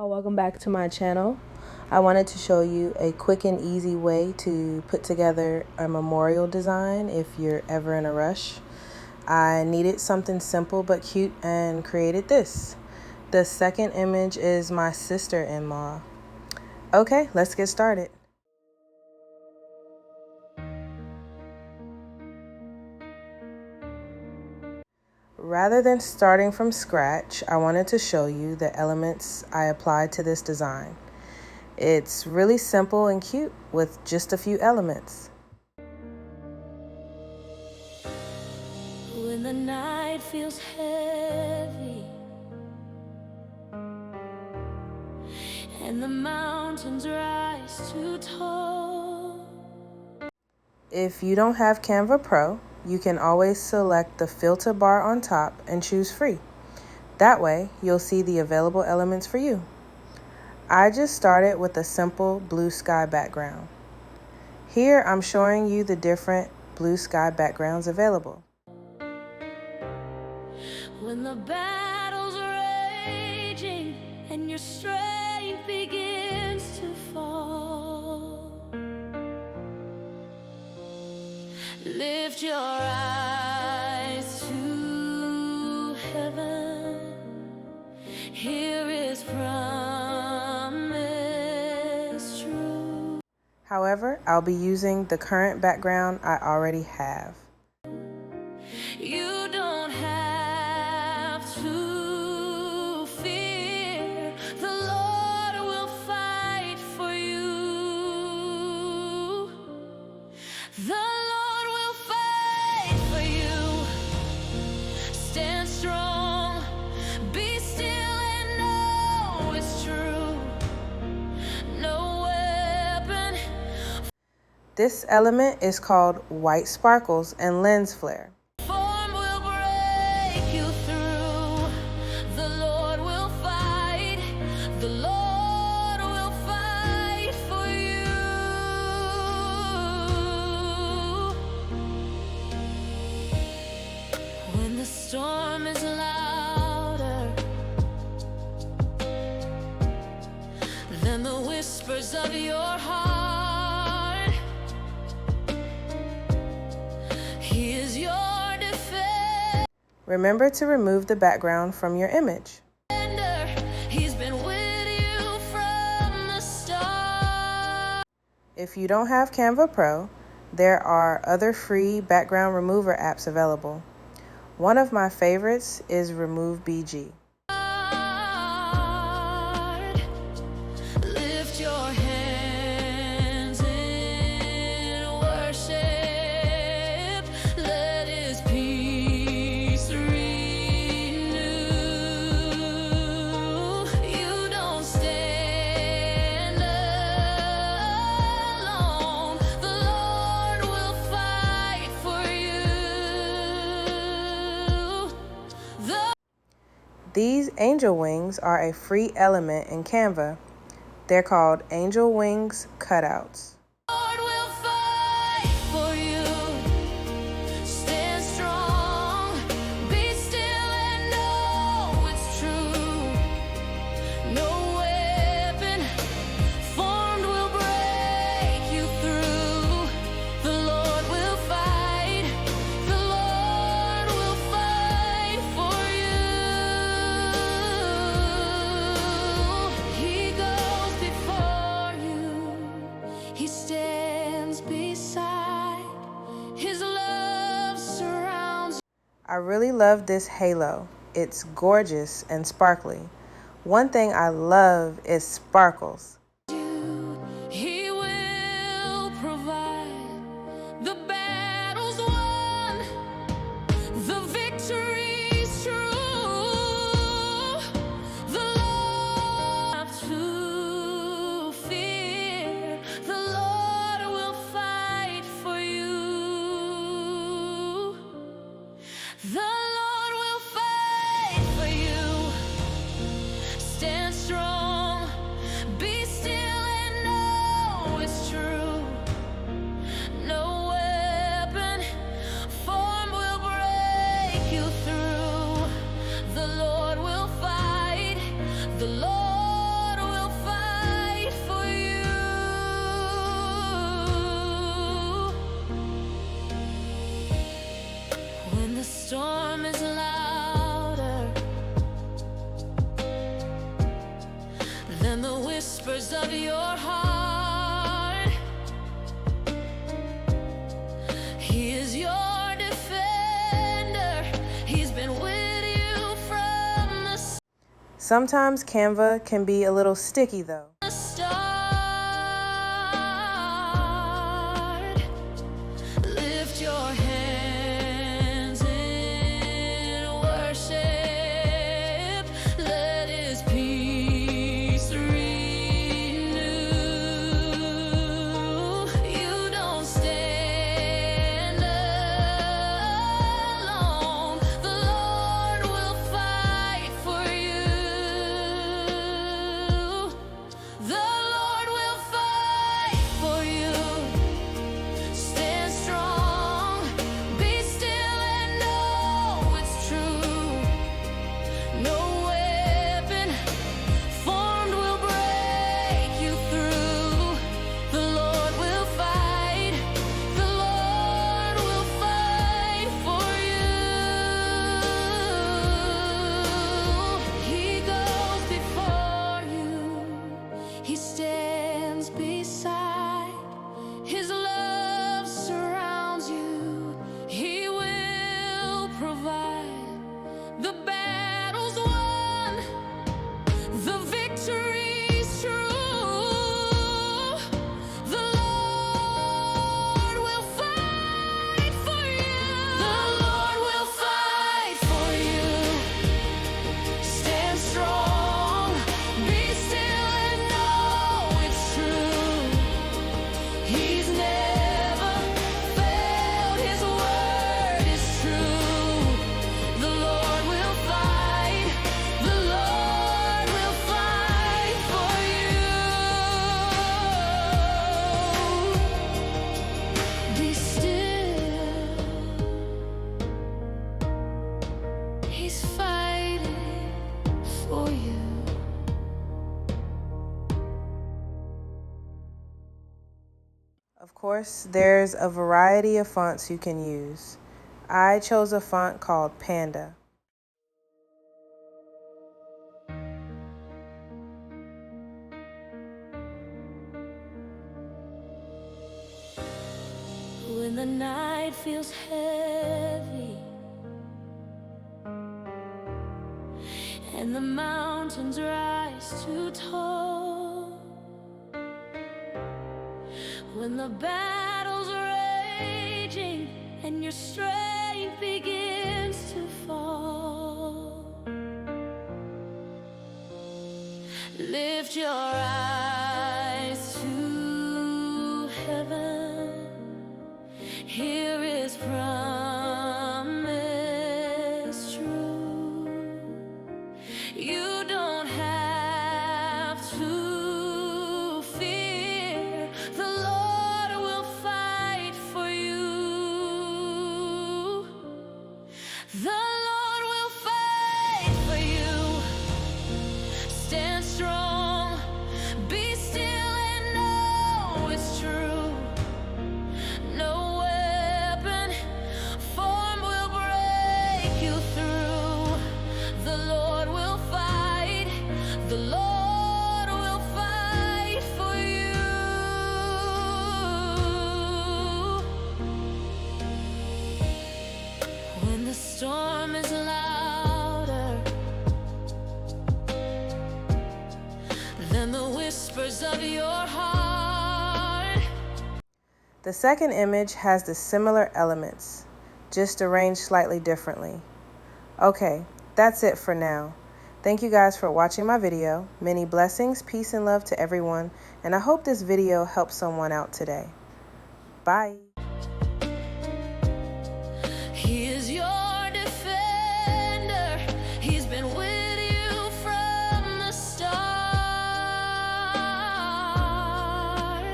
Welcome back to my channel. I wanted to show you a quick and easy way to put together a memorial design if you're ever in a rush. I needed something simple but cute and created this. The second image is my sister-in-law. Okay, let's get started. Rather than starting from scratch, I wanted to show you the elements I applied to this design. It's really simple and cute with just a few elements. When the night feels heavy and the mountains rise too tall. If you don't have Canva Pro, you can always select the filter bar on top and choose free. That way, you'll see the available elements for you. I just started with a simple blue sky background. Here, I'm showing you the different blue sky backgrounds available. When the battle's raging and your strength begins to fall, lift your eyes to heaven. Here is promise true. However, I'll be using the current background I already have. You don't have to fear. The Lord will fight for you. The Lord will fight for you. Stand strong, be still and know it's true. No weapon. This element is called white sparkles and lens flare. Form will break you through. The Lord will fight. The Lord will fight for you. When the storm is louder than the whispers of your heart, He is your defender. Remember to remove the background from your image. He's been with you from the start. If you don't have Canva Pro, there are other free background remover apps available. One of my favorites is Remove BG. Lift your hands in worship. Let His peace renew. You don't stand alone. The Lord will fight for you. These angel wings are a free element in Canva. They're called angel wings cutouts. Lord will fight for you. Stand strong, be still and know it's true. No weapon formed will break you through. The Lord will fight. The Lord will fight for you. He goes before you. He stands beside. His love surrounds. I really love this halo. It's gorgeous and sparkly. One thing I love is sparkles. You. He will provide. The battle's won. The victory's true. The Lord have to fear. The Lord will fight for you. The Lord will fight for you. Stand strong, be still and know it's true. No weapon formed will break you through. The Lord will fight. The Lord whispers of your heart. He is your defender. He's been with you from the Sometimes Canva can be a little sticky though. start. Lift your hands in worship. Let His peace renew. You don't stand alone. The Lord will fight for you. The Lord will fight for you. Stand strong, be still and know it's true. No weapon formed will break you through. The Lord will fight. The Lord will fight for you. He goes before you. He stands beside. His love surrounds you. He will provide. The battle's won. The victory's true. The Lord will fight for you. The Lord will fight for you. Stand strong, be still and know it's true. He's never failed, His word is true. The Lord will fight, the Lord will fight for you. Be still, He's fighting for you. Of course, there's a variety of fonts you can use. I chose a font called Panda. When the night feels heavy and the mountains rise too tall, when the battle's raging and your strength begins to fall, lift your eyes to heaven. Here is promise true. You don't have to fear. The Lord will fight for you. The Lord will fight for you. Stand strong, be still and know it's true. No weapon formed will break you through. The Lord will fight. The Lord will fight for you. When the storm is louder than the whispers of your heart, The second image has the similar elements, just arranged slightly differently. Okay, that's it for now. Thank you guys for watching my video. Many blessings, peace, and love to everyone, and I hope this video helps someone out today. Bye.